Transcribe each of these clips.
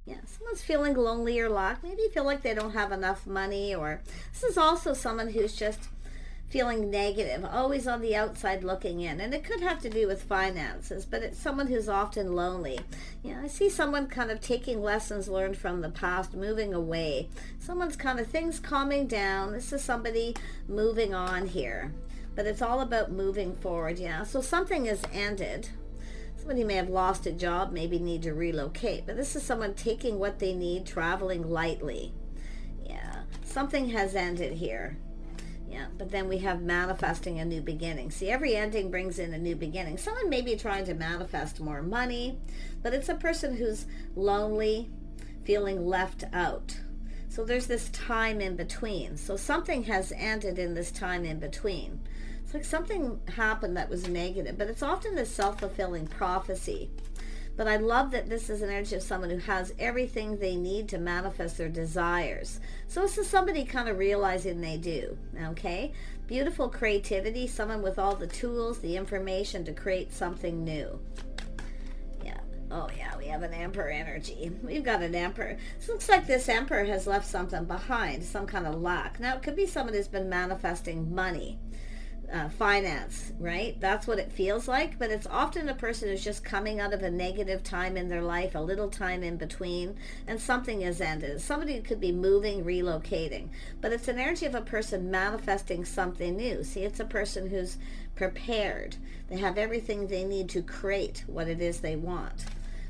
Yeah, someone's feeling lonely or locked. Maybe feel like they don't have enough money, or this is also someone who's just feeling negative, always on the outside looking in. And it could have to do with finances, but it's someone who's often lonely. Yeah, I see someone kind of taking lessons learned from the past, moving away. Someone's kind of things calming down. This is somebody moving on here. But it's all about moving forward, yeah. So something has ended. Somebody may have lost a job, maybe need to relocate. But this is someone taking what they need, traveling lightly. Yeah, something has ended here. Yeah, but then we have manifesting a new beginning. See, every ending brings in a new beginning. Someone may be trying to manifest more money, but it's a person who's lonely, feeling left out. So there's this time in between. So something has ended in this time in between. It's like something happened that was negative, but it's often a self-fulfilling prophecy. But I love that this is an energy of someone who has everything they need to manifest their desires. So this is somebody kind of realizing they do, okay? Beautiful creativity, someone with all the tools, the information to create something new. Yeah. Oh, yeah, we have an Emperor energy. We've got an Emperor. This looks like this Emperor has left something behind, some kind of lack. Now, it could be someone who's been manifesting money. Finance, right? That's what it feels like, but it's often a person who's just coming out of a negative time in their life, a little time in between, and something has ended. Somebody could be moving, relocating, but it's an energy of a person manifesting something new. See, it's a person who's prepared. They have everything they need to create what it is they want.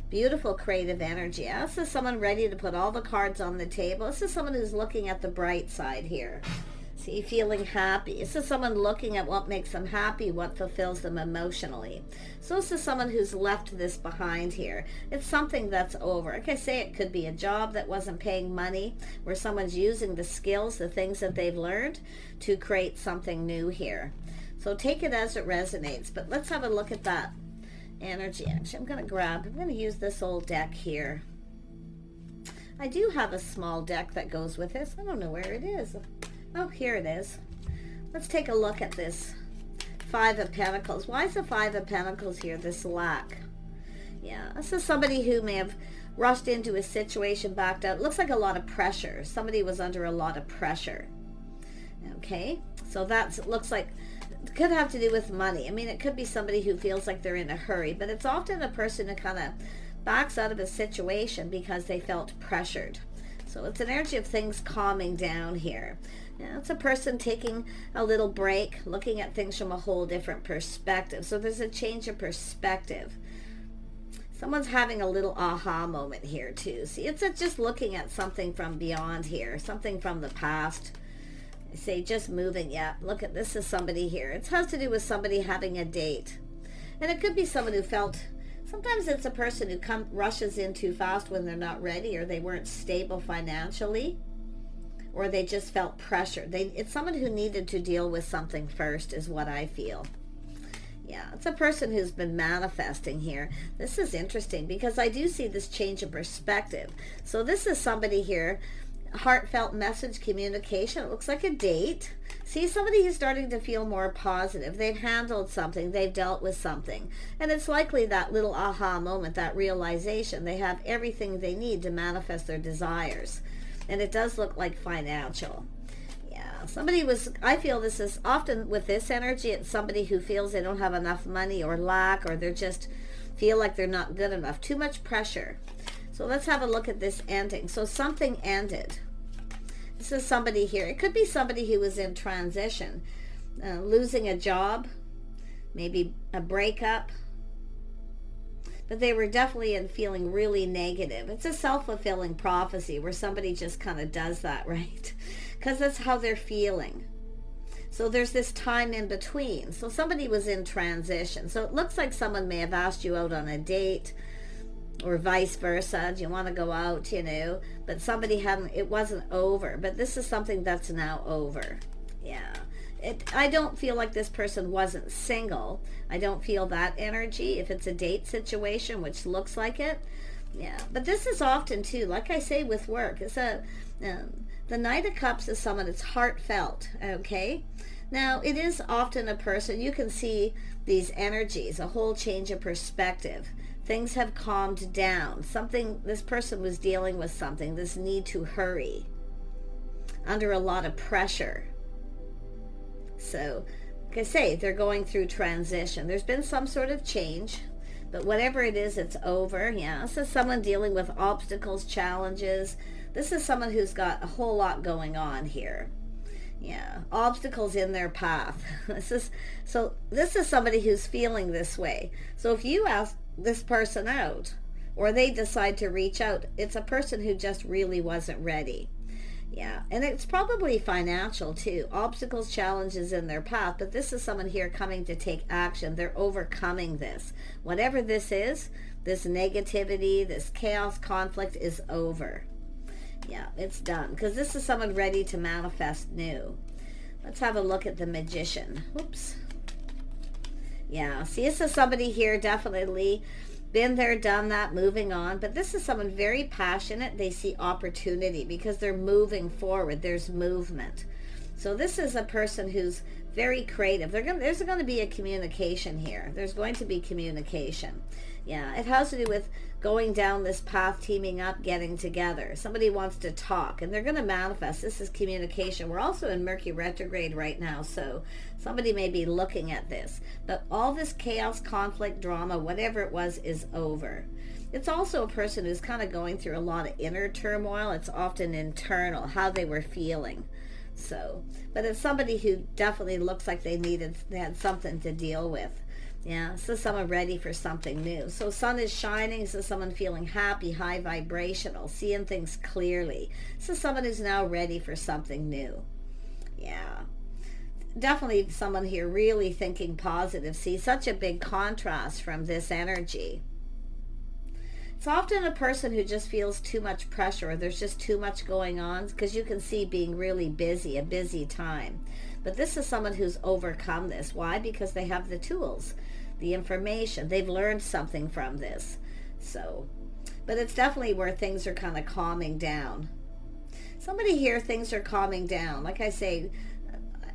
Beautiful creative energy. This is someone ready to put all the cards on the table. This is someone who's looking at the bright side here. See, feeling happy. This is someone looking at what makes them happy, what fulfills them emotionally. So this is someone who's left this behind here. It's something that's over. Like I say, it could be a job that wasn't paying money, where someone's using the skills, the things that they've learned to create something new here. So take it as it resonates. But let's have a look at that energy. Actually, I'm going to use this old deck here. I do have a small deck that goes with this. I don't know where it is. Oh, here it is. Let's take a look at this Five of Pentacles. Why is the Five of Pentacles here? This lack. Yeah, this is somebody who may have rushed into a situation, backed out. It looks like a lot of pressure. Somebody was under a lot of pressure. Okay, so that looks like it could have to do with money. I mean, it could be somebody who feels like they're in a hurry, but it's often a person who kind of backs out of a situation because they felt pressured. So it's an energy of things calming down here. Yeah, it's a person taking a little break, looking at things from a whole different perspective. So there's a change of perspective. Someone's having a little aha moment here too. See, it's just looking at something from beyond here, something from the past. I say just moving. Yeah, look at this is somebody here. It has to do with somebody having a date. And it could be someone who felt, sometimes it's a person who rushes in too fast when they're not ready, or they weren't stable financially, or they just felt pressure. It's someone who needed to deal with something first is what I feel. Yeah, it's a person who's been manifesting here. This is interesting because I do see this change of perspective. So this is somebody here, heartfelt message, communication. It looks like a date. See, somebody who's starting to feel more positive. They've handled something. They've dealt with something. And it's likely that little aha moment, that realization. They have everything they need to manifest their desires. And it does look like financial. Yeah, somebody was, I feel this is often with this energy, it's somebody who feels they don't have enough money or lack, or they're just feel like they're not good enough. Too much pressure. So let's have a look at this ending. So something ended. This is somebody here. It could be somebody who was in transition, losing a job, maybe a breakup. But they were definitely feeling really negative. It's a self-fulfilling prophecy where somebody just kind of does that, right? Because that's how they're feeling. So there's this time in between. So somebody was in transition. So it looks like someone may have asked you out on a date, or vice versa. Do you want to go out, but somebody hadn't, it wasn't over. But this is something that's now over. Yeah. I don't feel like this person wasn't single. I don't feel that energy if it's a date situation, which looks like it. Yeah, but this is often too, like I say with work, it's the Knight of Cups is someone that's heartfelt, okay? Now, it is often a person, you can see these energies, a whole change of perspective. things have calmed down. This person was dealing with something, this need to hurry, under a lot of pressure. So, like I say, they're going through transition. There's been some sort of change, but whatever it is, it's over. Yeah, this is someone dealing with obstacles, challenges. This is someone who's got a whole lot going on here. Yeah, obstacles in their path. This is somebody who's feeling this way. So if you ask this person out, or they decide to reach out, it's a person who just really wasn't ready. Yeah, and it's probably financial too. Obstacles, challenges in their path, but this is someone here coming to take action. They're overcoming this. Whatever this is, this negativity, this chaos, conflict is over. Yeah, it's done. Because this is someone ready to manifest new. Let's have a look at the Magician. Whoops. Yeah, see, this is somebody here definitely been there, done that, moving on. But this is someone very passionate. They see opportunity because they're moving forward. There's movement. So this is a person who's very creative. There's going to be a communication here. There's going to be communication. Yeah, it has to do with going down this path, teaming up, getting together. Somebody wants to talk, and they're going to manifest. This is communication. We're also in Mercury retrograde right now, so somebody may be looking at this. But all this chaos, conflict, drama, whatever it was, is over. It's also a person who's kind of going through a lot of inner turmoil. It's often internal, how they were feeling. So, but it's somebody who definitely looks like they had something to deal with. Yeah, so someone ready for something new. So sun is shining, so someone feeling happy, high vibrational, seeing things clearly. So someone who's now ready for something new. Yeah, definitely someone here really thinking positive. See, such a big contrast from this energy. It's often a person who just feels too much pressure, or there's just too much going on, because you can see being really busy, a busy time. But this is someone who's overcome this. Why? Because they have the tools, the information. They've learned something from this. So, but it's definitely where things are kind of calming down. Somebody here, things are calming down. Like I say,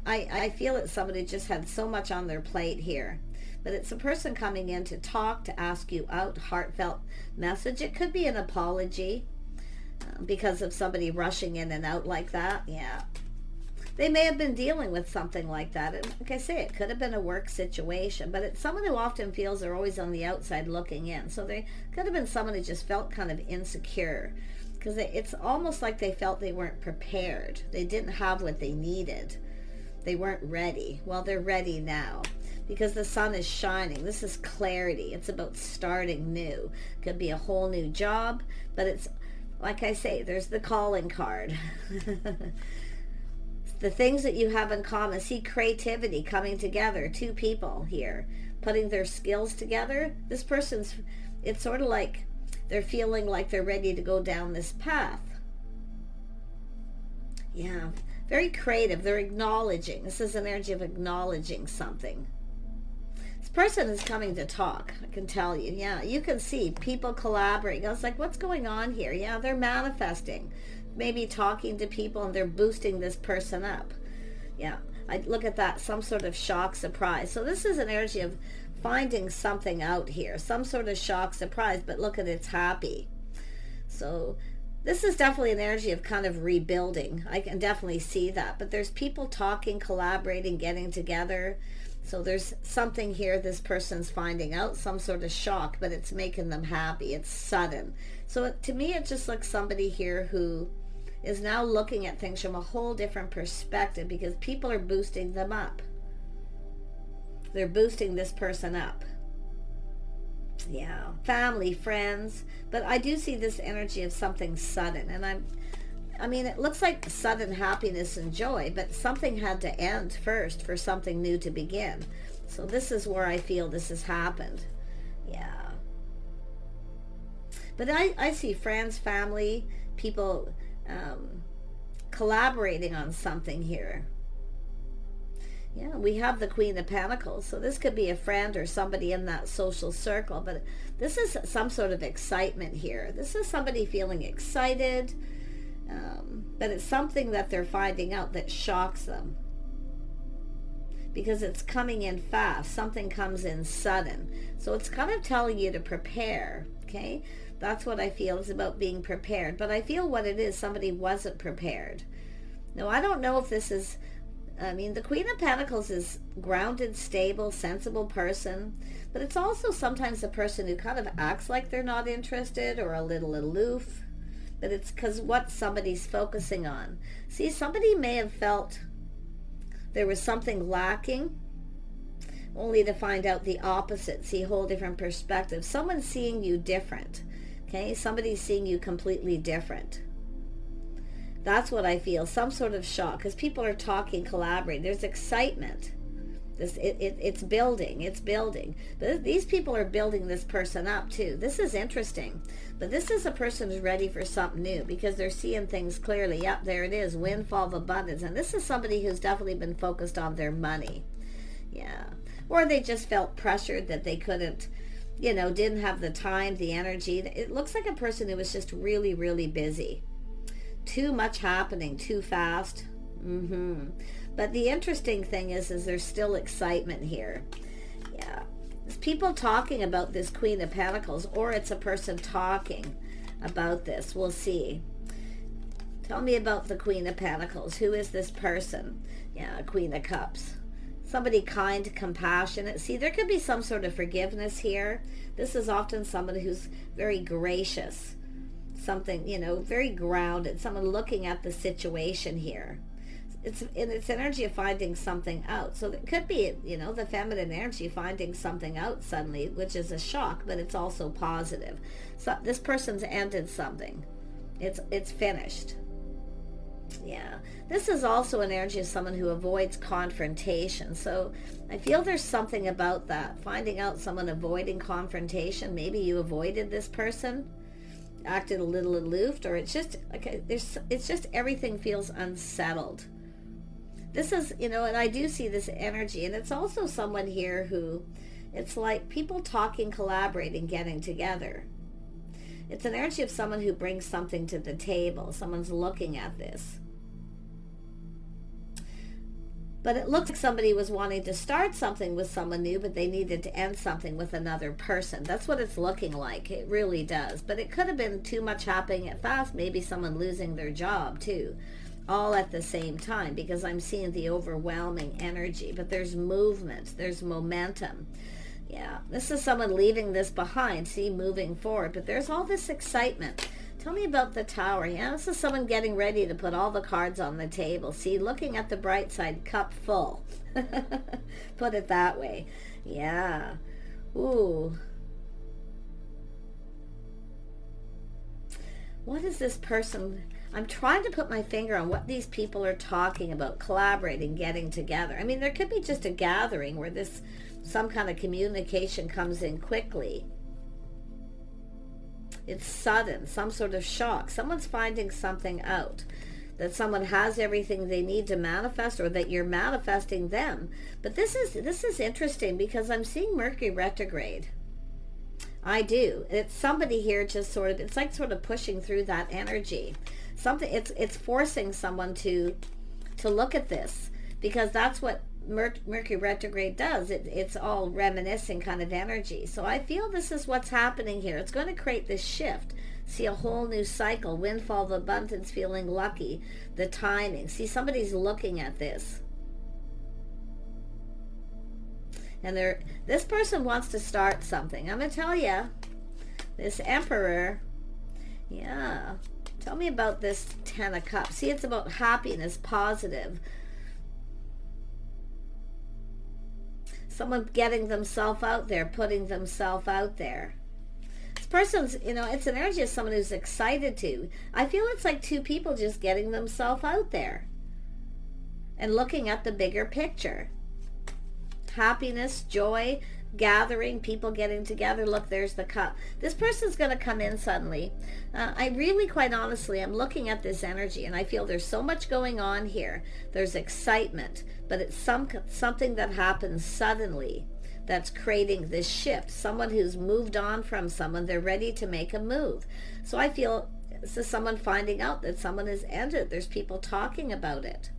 I feel it's somebody just had so much on their plate here. But it's a person coming in to talk, to ask you out, heartfelt message. It could be an apology because of somebody rushing in and out like that. Yeah. They may have been dealing with something like that. And like I say, it could have been a work situation, but it's someone who often feels they're always on the outside looking in. So they could have been someone who just felt kind of insecure, because it's almost like they felt they weren't prepared. They didn't have what they needed. They weren't ready. Well, they're ready now, because the sun is shining. This is clarity. It's about starting new. Could be a whole new job, but it's, like I say, there's the calling card. The things that you have in common. See, creativity coming together. Two people here putting their skills together. This person's, it's sort of like they're feeling like they're ready to go down this path. Yeah, very creative. They're acknowledging. This is an energy of acknowledging something. This person is coming to talk, I can tell you. Yeah, you can see people collaborating. I was like, what's going on here? Yeah, they're manifesting. Maybe talking to people, and they're boosting this person up. Yeah, I look at that, some sort of shock, surprise. So this is an energy of finding something out here, some sort of shock, surprise, but look at it's happy. So this is definitely an energy of kind of rebuilding. I can definitely see that. But there's people talking, collaborating, getting together. So there's something here this person's finding out, some sort of shock, but it's making them happy. It's sudden. So to me, it just looks somebody here who is now looking at things from a whole different perspective, because people are boosting them up. They're boosting this person up. Yeah, family, friends. But I do see this energy of something sudden. And I mean, it looks like sudden happiness and joy, but something had to end first for something new to begin. So this is where I feel this has happened. Yeah. But I see friends, family, people collaborating on something here. Yeah, we have the Queen of Pentacles, so this could be a friend or somebody in that social circle, but this is some sort of excitement here. This is somebody feeling excited, but it's something that they're finding out that shocks them. because it's coming in fast. Something comes in sudden. So it's kind of telling you to prepare, okay? That's what I feel is about being prepared. But I feel what it is, somebody wasn't prepared. Now, I don't know if this is, the Queen of Pentacles is grounded, stable, sensible person. But it's also sometimes a person who kind of acts like they're not interested or a little aloof. But it's because what somebody's focusing on. See, somebody may have felt there was something lacking, only to find out the opposite. See, a whole different perspective. Someone's seeing you different. Okay, somebody's seeing you completely different. That's what I feel. Some sort of shock, because people are talking, collaborating. There's excitement. It's building. It's building. But these people are building this person up too. This is interesting. But this is a person who's ready for something new because they're seeing things clearly. Yep, there it is. Windfall of abundance. And this is somebody who's definitely been focused on their money. Yeah. Or they just felt pressured that they couldn't, didn't have the time, the energy. It looks like a person who was just really, really busy. Too much happening, too fast. But the interesting thing is there's still excitement here. Yeah. There's people talking about this Queen of Pentacles, or it's a person talking about this. We'll see. Tell me about the Queen of Pentacles. Who is this person? Yeah, Queen of Cups. Somebody kind, compassionate. See, there could be some sort of forgiveness here. This is often somebody who's very gracious. Something, very grounded. Someone looking at the situation here. It's energy of finding something out. So it could be, the feminine energy finding something out suddenly, which is a shock, but it's also positive. So this person's ended something. It's finished. Yeah. This is also an energy of someone who avoids confrontation. So I feel there's something about that. Finding out someone avoiding confrontation. Maybe you avoided this person, acted a little aloof, or it's just, okay, it's just everything feels unsettled. This is, and I do see this energy, and it's also someone here who, it's like people talking, collaborating, getting together. It's an energy of someone who brings something to the table. Someone's looking at this. But it looks like somebody was wanting to start something with someone new, but they needed to end something with another person. That's what it's looking like. It really does. But it could have been too much happening at fast. Maybe someone losing their job too. All at the same time, because I'm seeing the overwhelming energy. But there's movement. There's momentum. Yeah, this is someone leaving this behind. See, moving forward. But there's all this excitement. Tell me about the Tower. Yeah, this is someone getting ready to put all the cards on the table. See, looking at the bright side, cup full. Put it that way. Yeah. Ooh. What is this person? I'm trying to put my finger on what these people are talking about, collaborating, getting together. I mean, there could be just a gathering where some kind of communication comes in quickly. It's sudden, some sort of shock. Someone's finding something out. That someone has everything they need to manifest, or that you're manifesting them. But this is interesting because I'm seeing Mercury retrograde. I do. It's somebody here just sort of, it's like sort of pushing through that energy. It's forcing someone to look at this, because that's what Mercury retrograde does. It's all reminiscing kind of energy. So I feel this is what's happening here. It's going to create this shift. See, a whole new cycle. Windfall of abundance, feeling lucky. The timing. See, somebody's looking at this. And this person wants to start something. I'm going to tell you, this Emperor, yeah. Tell me about this Ten of Cups. See, it's about happiness, positive. Someone getting themselves out there, putting themselves out there. This person's, it's an energy of someone who's excited to. I feel it's like two people just getting themselves out there and looking at the bigger picture. Happiness, joy, gathering, people getting together. Look, there's the cup. This person's going to come in suddenly. I really, quite honestly, I'm looking at this energy and I feel there's so much going on here. There's excitement, but it's something that happens suddenly that's creating this shift. Someone who's moved on from someone, they're ready to make a move. So I feel this is someone finding out that someone has ended. There's people talking about it.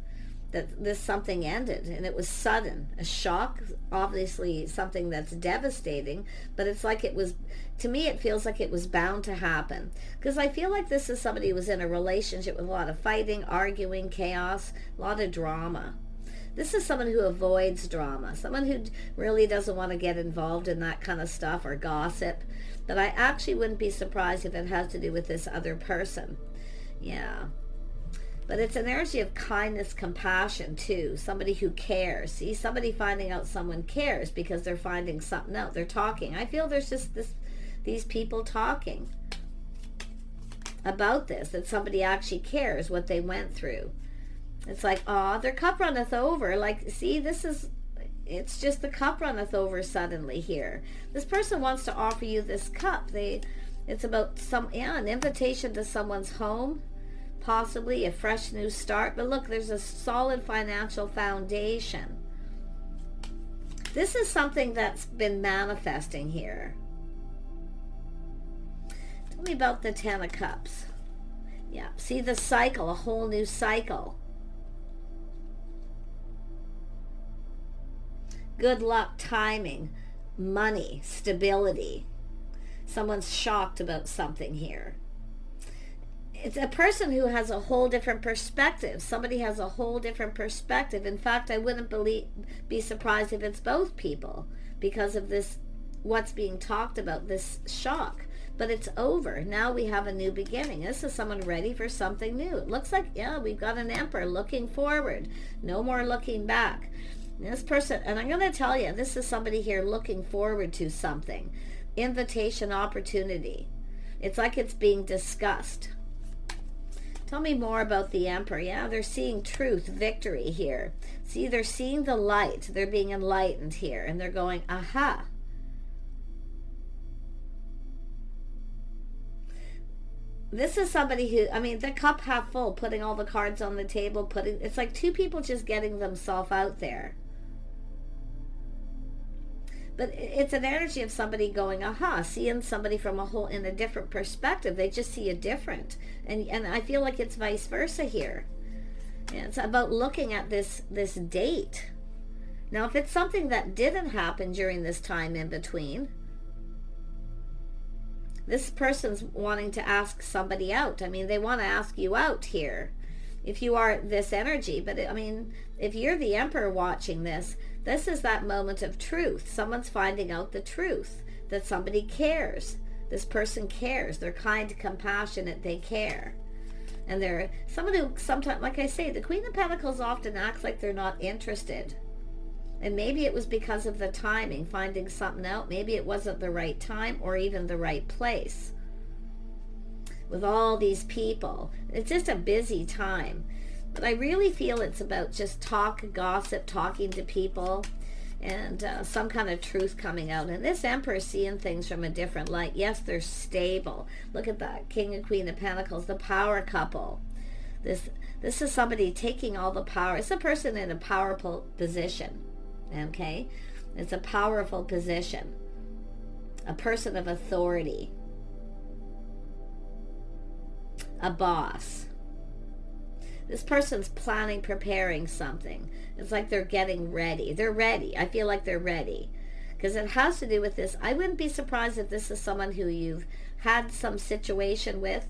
that this something ended, and it was sudden, a shock, obviously something that's devastating, but it's like it was, to me it feels like it was bound to happen, because I feel like this is somebody who was in a relationship with a lot of fighting, arguing, chaos, a lot of drama. This is someone who avoids drama, someone who really doesn't want to get involved in that kind of stuff or gossip, but I actually wouldn't be surprised if it has to do with this other person. Yeah. But it's an energy of kindness, compassion too. Somebody who cares. See, somebody finding out someone cares because they're finding something out. They're talking. I feel there's just these people talking about this, that somebody actually cares what they went through. It's like, oh, their cup runneth over. Like, see, it's just the cup runneth over suddenly here. This person wants to offer you this cup. It's about an invitation to someone's home. Possibly a fresh new start, but look, there's a solid financial foundation. This is something that's been manifesting here. Tell me about the Ten of Cups. Yeah, see the cycle, a whole new cycle. Good luck, timing, money, stability. Someone's shocked about something here. It's a person who has a whole different perspective. Somebody has a whole different perspective. In fact, I wouldn't be surprised if it's both people because of this, what's being talked about, this shock. But it's over. Now we have a new beginning. This is someone ready for something new. It looks like, yeah, we've got an Emperor looking forward. No more looking back. This person, and I'm going to tell you, this is somebody here looking forward to something. Invitation, opportunity. It's like it's being discussed. Tell me more about the Emperor. Yeah, they're seeing truth, victory here. See, they're seeing the light. They're being enlightened here. And they're going, aha. This is somebody who, I mean, the cup half full, putting all the cards on the table, it's like two people just getting themselves out there. But it's an energy of somebody going, aha, seeing somebody from in a different perspective. They just see it different. And I feel like it's vice versa here. And it's about looking at this date. Now, if it's something that didn't happen during this time in between, this person's wanting to ask somebody out. I mean, they want to ask you out here. If you are this energy, but I mean, if you're the Emperor watching this is that moment of truth. Someone's finding out the truth, that somebody cares. This person cares. They're kind, compassionate, they care. And they're someone who sometimes, like I say, the Queen of Pentacles often acts like they're not interested. And maybe it was because of the timing, finding something out. Maybe it wasn't the right time or even the right place. With all these people, it's just a busy time. But I really feel it's about just talk, gossip, talking to people, and some kind of truth coming out. And this Emperor is seeing things from a different light. Yes, they're stable. Look at that, King and Queen of Pentacles, the power couple. This is somebody taking all the power. It's a person in a powerful position, okay? It's a powerful position. A person of authority. A boss. This person's planning, preparing something. It's like they're getting ready. They're ready. I feel like they're ready. Because it has to do with this. I wouldn't be surprised if this is someone who you've had some situation with.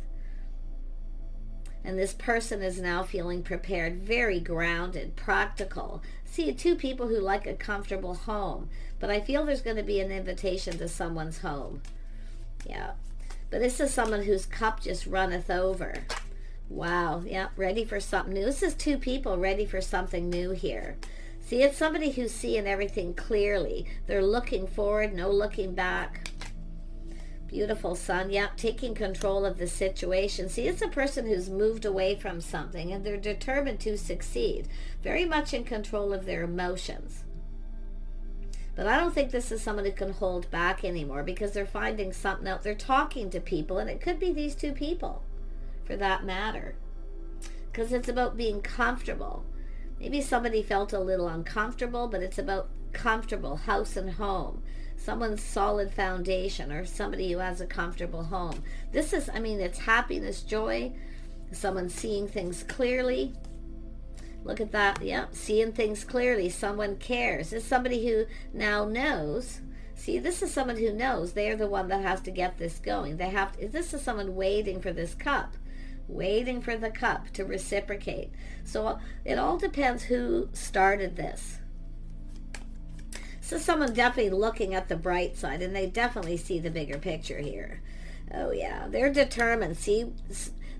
And this person is now feeling prepared, very grounded, practical. See, two people who like a comfortable home. But I feel there's going to be an invitation to someone's home. Yeah. But this is someone whose cup just runneth over. Wow, yeah, ready for something new. This is two people ready for something new here. See, it's somebody who's seeing everything clearly. They're looking forward, no looking back. Beautiful Sun, yeah, taking control of the situation. See, it's a person who's moved away from something and they're determined to succeed. Very much in control of their emotions. But I don't think this is someone who can hold back anymore because they're finding something out. They're talking to people, and it could be these two people, for that matter. Because it's about being comfortable. Maybe somebody felt a little uncomfortable, but it's about comfortable, house and home. Someone's solid foundation, or somebody who has a comfortable home. This is, I mean, it's happiness, joy. Someone seeing things clearly. Look at that. Yep, seeing things clearly. Someone cares. This is somebody who now knows. See, this is someone who knows. They're the one that has to get this going. This is someone waiting for this cup. Waiting for the cup to reciprocate. So it all depends who started this. So someone definitely looking at the bright side, and they definitely see the bigger picture here. Oh yeah, they're determined. See,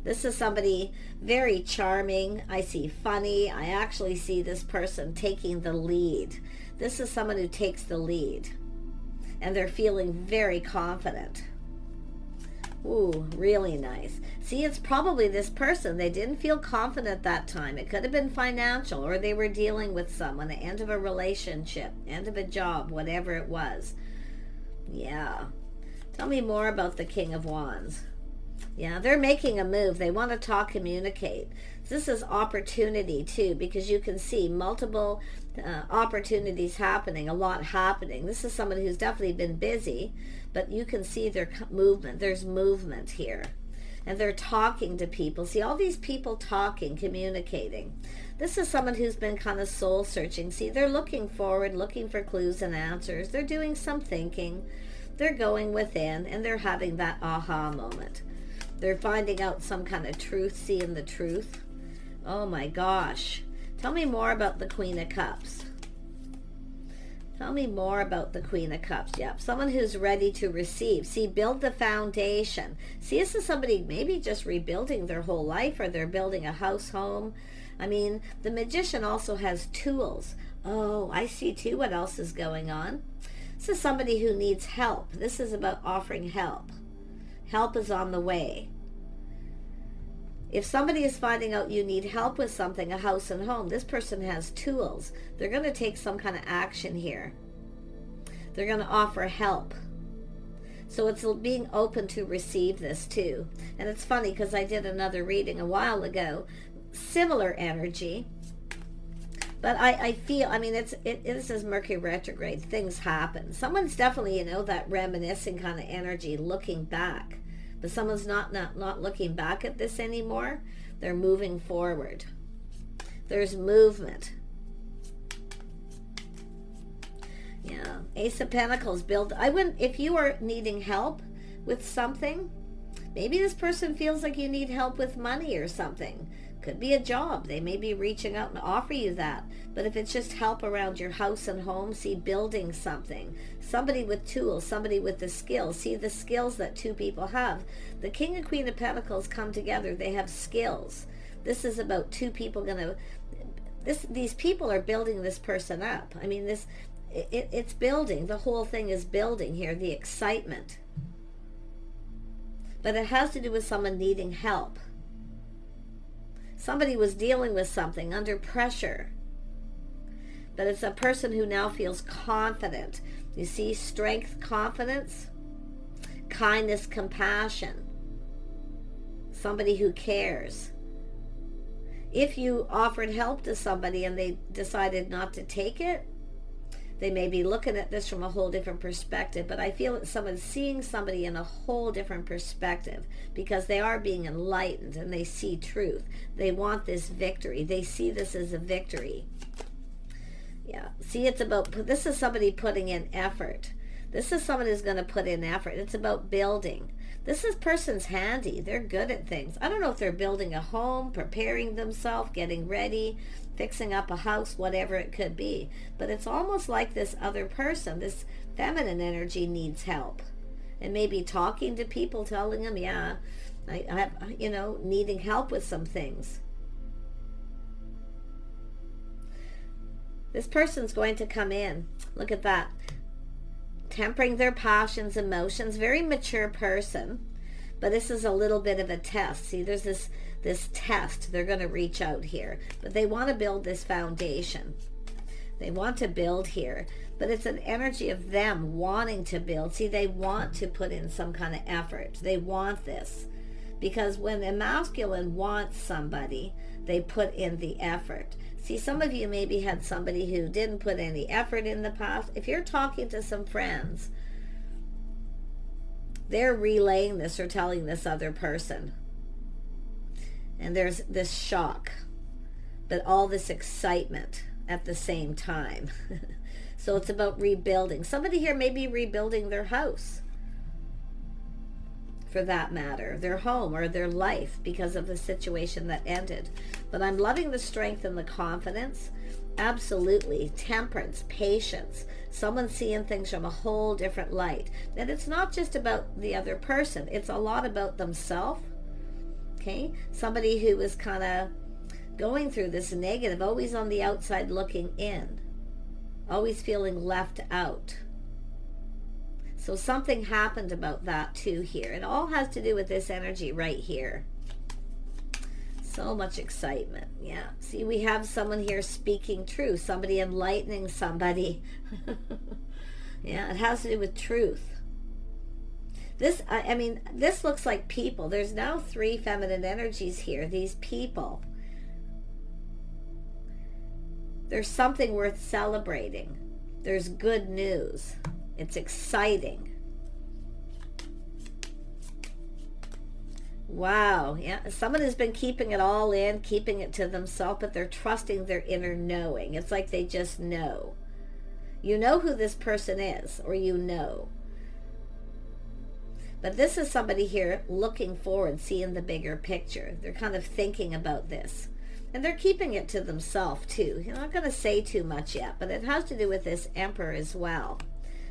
this is somebody very charming. I see funny. I actually see this person taking the lead. This is someone who takes the lead, and they're feeling very confident. Ooh, really nice. See, it's probably this person. They didn't feel confident that time. It could have been financial, or they were dealing with someone, the end of a relationship, end of a job, whatever it was. Yeah. Tell me more about the King of Wands. Yeah, they're making a move. They want to talk, communicate. This is opportunity too, because you can see multiple opportunities happening, a lot happening. This is someone who's definitely been busy, but you can see their movement. There's movement here. And they're talking to people. See, all these people talking, communicating. This is someone who's been kind of soul searching. See, they're looking forward, looking for clues and answers. They're doing some thinking. They're going within, and they're having that aha moment. They're finding out some kind of truth, seeing the truth. Oh my gosh. Tell me more about the Queen of Cups. Tell me more about the Queen of Cups. Yep, someone who's ready to receive. See, build the foundation. See, this is somebody maybe just rebuilding their whole life, or they're building a house, home. I mean, the Magician also has tools. Oh, I see too what else is going on. This is somebody who needs help. This is about offering help. Help is on the way. If somebody is finding out you need help with something, a house and home, this person has tools. They're going to take some kind of action here. They're going to offer help. So it's being open to receive this too. And it's funny because I did another reading a while ago, similar energy. But I feel, I mean, this is Mercury retrograde. Things happen. Someone's definitely, that reminiscing kind of energy, looking back. But someone's not looking back at this anymore. They're moving forward. There's movement. Yeah. Ace of Pentacles. If you are needing help with something, maybe this person feels like you need help with money or something. Could be a job. They may be reaching out and offer you that. But if it's just help around your house and home, see, building something. Somebody with tools, somebody with the skills. See the skills that two people have. The King and Queen of Pentacles come together. They have skills. This is about two people these people are building this person up. I mean, it's building. The whole thing is building here, the excitement. But it has to do with someone needing help. Somebody was dealing with something under pressure. But it's a person who now feels confident. You see, strength, confidence, kindness, compassion. Somebody who cares. If you offered help to somebody and they decided not to take it, they may be looking at this from a whole different perspective. But I feel that someone's seeing somebody in a whole different perspective because they are being enlightened and they see truth. They want this victory. They see this as a victory. Yeah. See, this is somebody putting in effort. This is someone who's going to put in effort. It's about building. This person's handy. They're good at things. I don't know if they're building a home, preparing themselves, getting ready, fixing up a house, whatever it could be. But it's almost like this other person, this feminine energy, needs help. And maybe talking to people, telling them, yeah, I have, needing help with some things. This person's going to come in. Look at that. Tempering their passions, emotions. Very mature person. But this is a little bit of a test. See, there's this test. They're going to reach out here. But they want to build this foundation. They want to build here. But it's an energy of them wanting to build. See, they want to put in some kind of effort. They want this. Because when a masculine wants somebody, they put in the effort. See, some of you maybe had somebody who didn't put any effort in the past. If you're talking to some friends, they're relaying this or telling this other person. And there's this shock. but all this excitement at the same time. So it's about rebuilding. Somebody here may be rebuilding their house, for that matter, their home or their life, because of the situation that ended. But I'm loving the strength and the confidence. Absolutely. Temperance, patience, someone seeing things from a whole different light. That it's not just about the other person, it's a lot about themselves. Okay, somebody who is kind of going through this negative, always on the outside looking in, always feeling left out. So something happened about that too here. It all has to do with this energy right here. So much excitement. Yeah. See, we have someone here speaking truth, somebody enlightening somebody. Yeah, it has to do with truth. This, I mean, this looks like people. There's now 3 feminine energies here. These people. There's something worth celebrating. There's good news. It's exciting. Wow. Yeah. Someone has been keeping it all in, keeping it to themselves, but they're trusting their inner knowing. It's like they just know. You know who this person is, or you know. But this is somebody here looking forward, seeing the bigger picture. They're kind of thinking about this. And they're keeping it to themselves too. You're not going to say too much yet, but it has to do with this Emperor as well.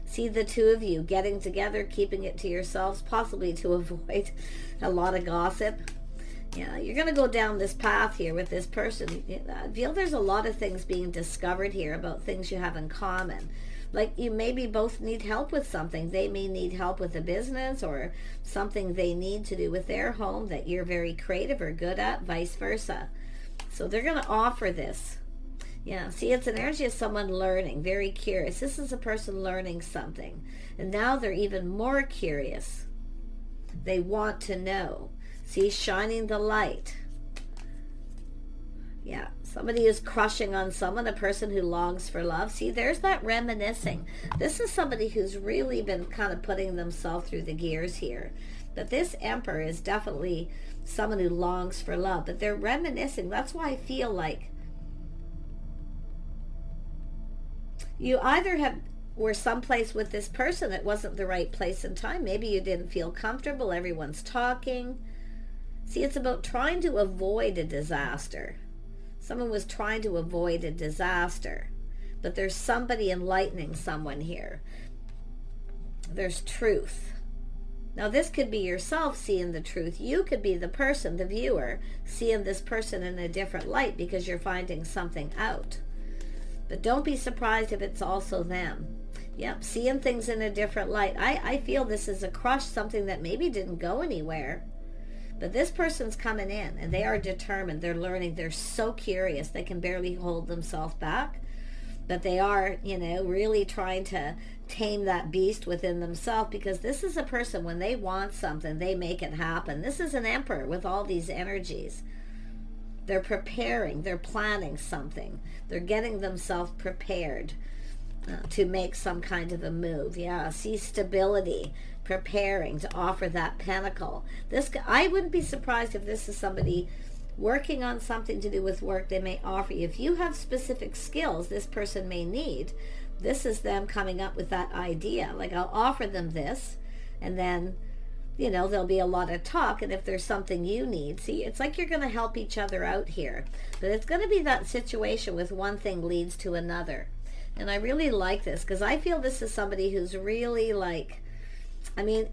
See the two of you getting together, keeping it to yourselves, possibly to avoid a lot of gossip. Yeah, you're going to go down this path here with this person. I feel there's a lot of things being discovered here about things you have in common. Like you maybe both need help with something. They may need help with a business or something they need to do with their home that you're very creative or good at, vice versa. So they're going to offer this. Yeah, see, it's an energy of someone learning, very curious. This is a person learning something. And now they're even more curious. They want to know. See, shining the light. Yeah, somebody is crushing on someone, a person who longs for love. See, there's that reminiscing. This is somebody who's really been kind of putting themselves through the gears here. But this Emperor is definitely someone who longs for love. But they're reminiscing. That's why I feel like you either were someplace with this person, it wasn't the right place and time. Maybe you didn't feel comfortable. Everyone's talking. See, it's about trying to avoid a disaster. Someone was trying to avoid a disaster. But there's somebody enlightening someone here. There's truth. Now, this could be yourself seeing the truth. You could be the person, the viewer, seeing this person in a different light because you're finding something out. But don't be surprised if it's also them. Yep, seeing things in a different light. I feel this is a crush, something that maybe didn't go anywhere. But this person's coming in, and they are determined. They're learning. They're so curious. They can barely hold themselves back. But they are, really trying to tame that beast within themselves, because this is a person, when they want something, they make it happen. This is an Emperor with all these energies. They're preparing. They're planning something. They're getting themselves prepared to make some kind of a move. Yeah, see stability, preparing to offer that pentacle. I wouldn't be surprised if this is somebody working on something to do with work. They may offer you, if you have specific skills this person may need, this is them coming up with that idea. Like, I'll offer them this, and then there'll be a lot of talk, and if there's something you need, see, it's like you're going to help each other out here. But it's going to be that situation with one thing leads to another. And I really like this, because I feel this is somebody who's really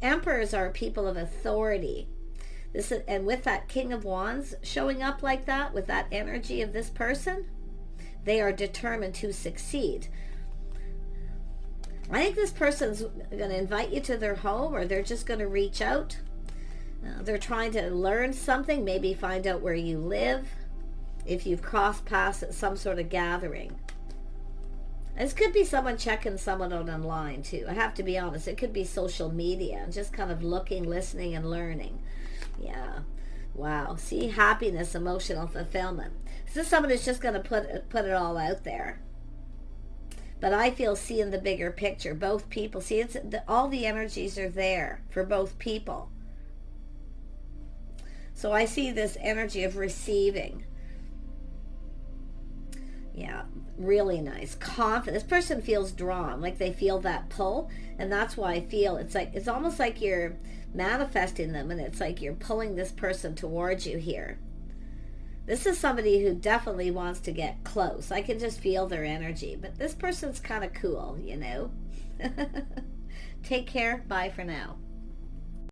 emperors are people of authority. And with that King of Wands showing up like that, with that energy of this person, they are determined to succeed. I think this person's going to invite you to their home, or they're just going to reach out. They're trying to learn something, maybe find out where you live, if you've crossed paths at some sort of gathering. This could be someone checking someone out online too. I have to be honest. It could be social media and just kind of looking, listening, and learning. Yeah. Wow. See, happiness, emotional fulfillment. This is someone who's just going to put it all out there. But I feel seeing the bigger picture. Both people. See, all the energies are there for both people. So I see this energy of receiving. Yeah, really nice. Confident. This person feels drawn, like they feel that pull, and that's why I feel it's almost like you're manifesting them, and it's like you're pulling this person towards you here. This is somebody who definitely wants to get close. I can just feel their energy, but this person's kind of cool, you know. Take care. Bye for now.